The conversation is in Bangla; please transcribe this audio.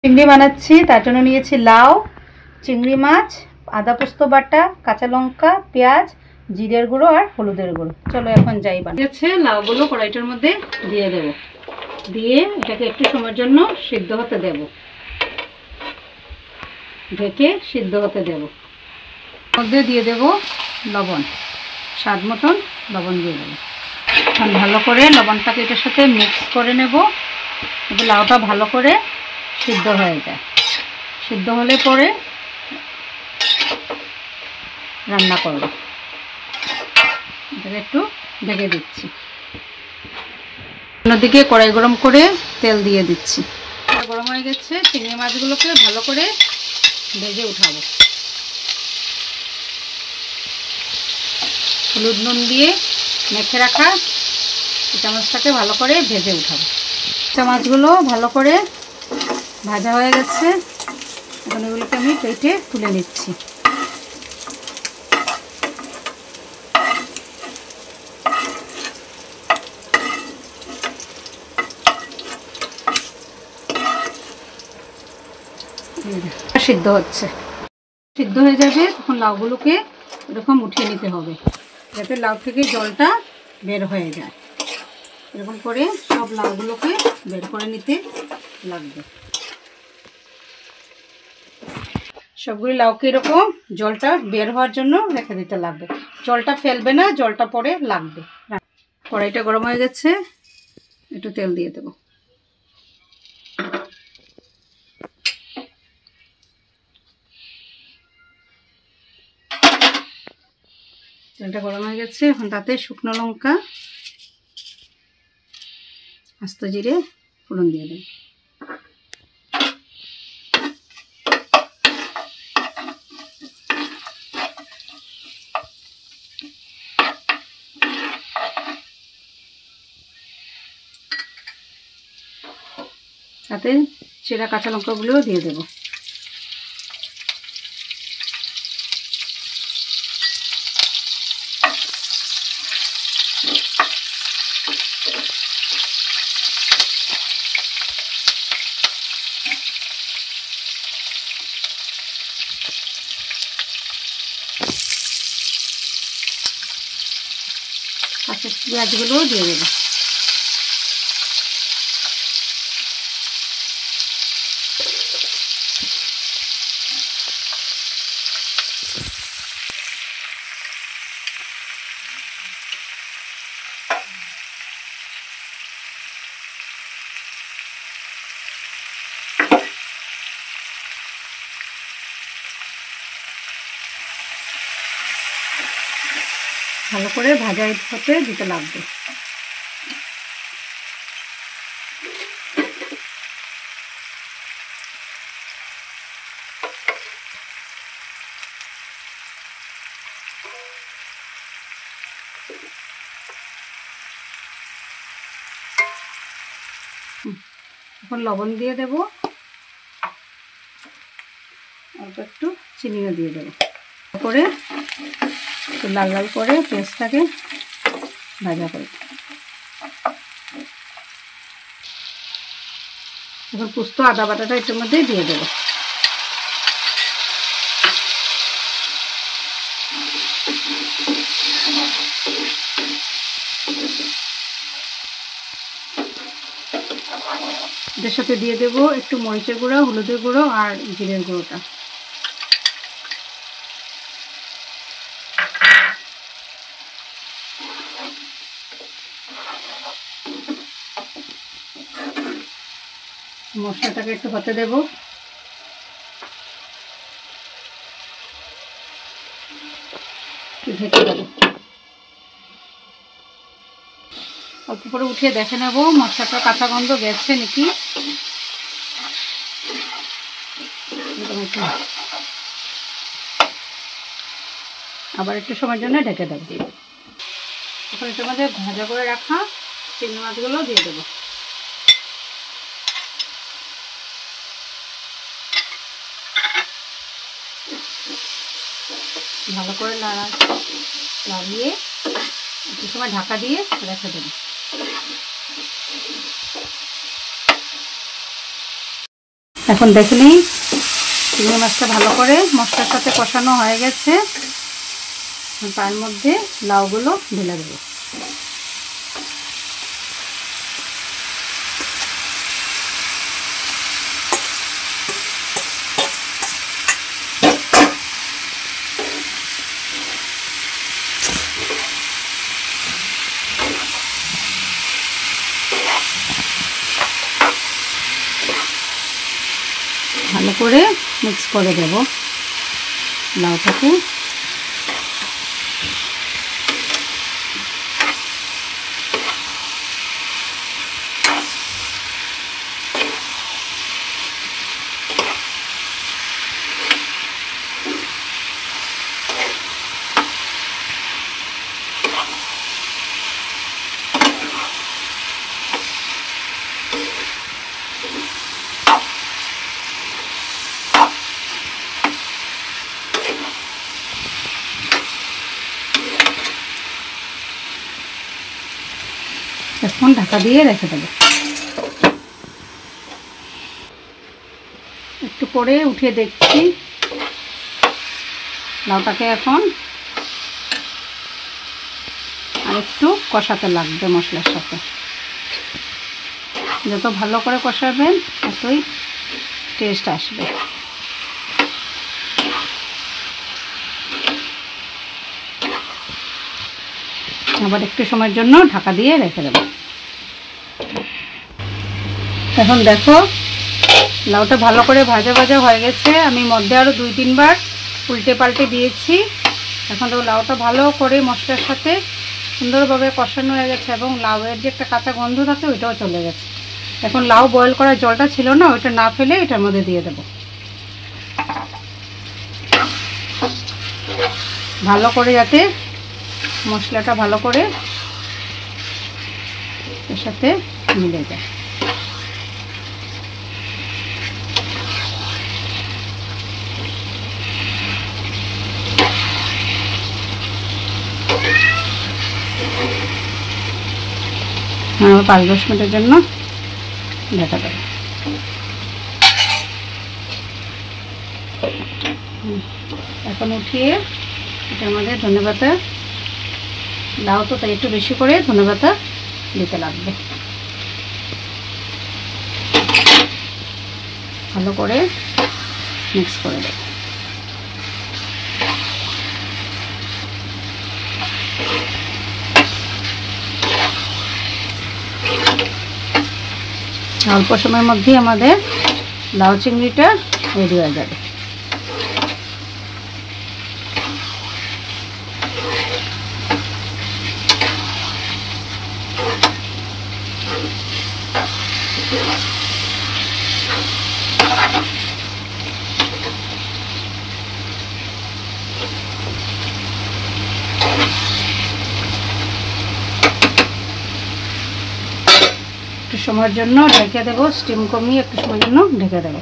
চিংড়ি বানাচ্ছি, তার জন্য নিয়েছি লাউ, চিংড়ি মাছ, আদা পোস্ত বাটা, কাঁচা লঙ্কা, পেঁয়াজ, জিরের গুঁড়ো আর হলুদের গুঁড়ো। চলো এখন যাই বানাচ্ছি। লাউগুলো কড়াইটার মধ্যে দিয়ে দেব, দিয়ে এটাকে একটু সময়ের জন্য সিদ্ধ হতে দেব, ঢেকে সিদ্ধ হতে দেব। মধ্যে দিয়ে দেব লবণ, স্বাদ মতন লবণ দিয়ে দেবো। এখন ভালো করে লবণটাকে এটার সাথে মিক্স করে নেব, লাউটা ভালো করে সিদ্ধ হয়ে যায়। সিদ্ধ হলে পরে রান্না করব। এটাকে একটু ঢেকে দিচ্ছি। অন্যদিকে কড়াই গরম করে তেল দিয়ে দিচ্ছি। গরম হয়ে গেছে, চিংড়ি মাছগুলোকে ভালো করে ভেজে উঠাবো। হলুদ নুন দিয়ে মেখে রাখা চামচটাকে ভালো করে ভেজে উঠাবো। মাছগুলো ভালো করে ভাজা হয়ে গেছে, এখন এগুলোকে আমি প্লেটে তুলে নিচ্ছি। সিদ্ধ হচ্ছে, সিদ্ধ হয়ে যাবে তখন লাউগুলোকে এরকম উঠিয়ে নিতে হবে, যাতে লাউ থেকে জলটা বের হয়ে যায়। এরকম করে সব লাউগুলোকে বের করে নিতে লাগবে। সবগুলি লাউকে এরকম জলটা বের হওয়ার জন্য রেখে দিতে লাগবে। জলটা ফেলবে না, জলটা পরে লাগবে। কড়াইটা গরম হয়ে গেছে, একটু তেল দিয়ে দেবো। তেলটা গরম হয়ে গেছে, এখন তাতে শুকনো লঙ্কা, আস্ত জিরে ফোড়ন দিয়ে দেব। তাতে চেরা কাঁচা লঙ্কাগুলোও দিয়ে দেব। কাঁচা পেঁয়াজগুলোও দিয়ে দেবো। ভালো করে ভাজা হতে দিতে লাগবে। এখন লবণ দিয়ে দেব, অল্প একটু চিনিও দিয়ে দেবো, করে একটু লাল লাল করে পেঁয়াজটাকে ভাজা করে। এখন পোস্ত আদা বাটাটা এটার মধ্যে দিয়ে দেবো। এটার সাথে দিয়ে দেবো একটু মরিচের গুঁড়ো, হলুদের গুঁড়ো আর জিরের গুঁড়োটা। মশলাটাকে একটু হতে দেব। ঢেকে দেবো, অল্প করে উঠিয়ে দেখে নেব মশলাটা কাঁচা গন্ধ গেছে নাকি। আবার একটু সময়ের জন্য ঢেকে দেবো। এখন এটার মধ্যে ভাজা করে রাখা চিংড়ি মাছগুলো দিয়ে দেবো। ভালো করে নাড়িয়ে একটু সময় ঢাকা দিয়ে রেখে দেবো। এখন দেখে নিই চিংড়ি মাছটা ভালো করে মশলার সাথে কষানো হয়ে গেছে। তার মধ্যে লাউগুলো ঢেলে দেবো। ভালো করে মিক্স করে দেব লাউটাকে। এখন ঢাকা দিয়ে রেখে দেবো। একটু পরে উঠিয়ে দেখছি। লাউটাকে এখন আর একটু কষাতে লাগবে মশলার সাথে। যত ভালো করে কষাবেন ততই টেস্ট আসবে। আবার একটু সময়ের জন্য ঢাকা দিয়ে রেখে দেব। এখন দেখো লাউটা ভালো করে ভাজা ভাজা হয়ে গেছে। আমি মধ্যে আরও 2-3 বার উল্টে পাল্টে দিয়েছি। এখন তো লাউটা ভালো করে মশলার সাথে সুন্দরভাবে কষানো হয়ে গেছে এবং লাউয়ের যে একটা কাঁচা গন্ধ থাকে ওইটাও চলে গেছে। এখন লাউ বয়েল করার জলটা ছিল না, ওইটা না ফেলে এটার মধ্যে দিয়ে দেব। ভালো করে যাতে মশলাটা ভালো করে এর সাথে মিলে যায়। আবার 5-10 মিনিটের জন্য ঢাকা দেব। এখন উঠিয়ে এটার মধ্যে ধনেপাতা, লাউ তো তাই একটু বেশি করে ধনেপাতা দিতে লাগবে। ভালো করে মিক্স করে দেব। অল্প সময়ের মধ্যেই আমাদের লাউ চিংড়িটা রেডি হয়ে যাবে। একটু সময়ের জন্য ঢেকে দেবো, স্টিম কমিয়ে একটু সময়ের জন্য ঢেকে দেবো।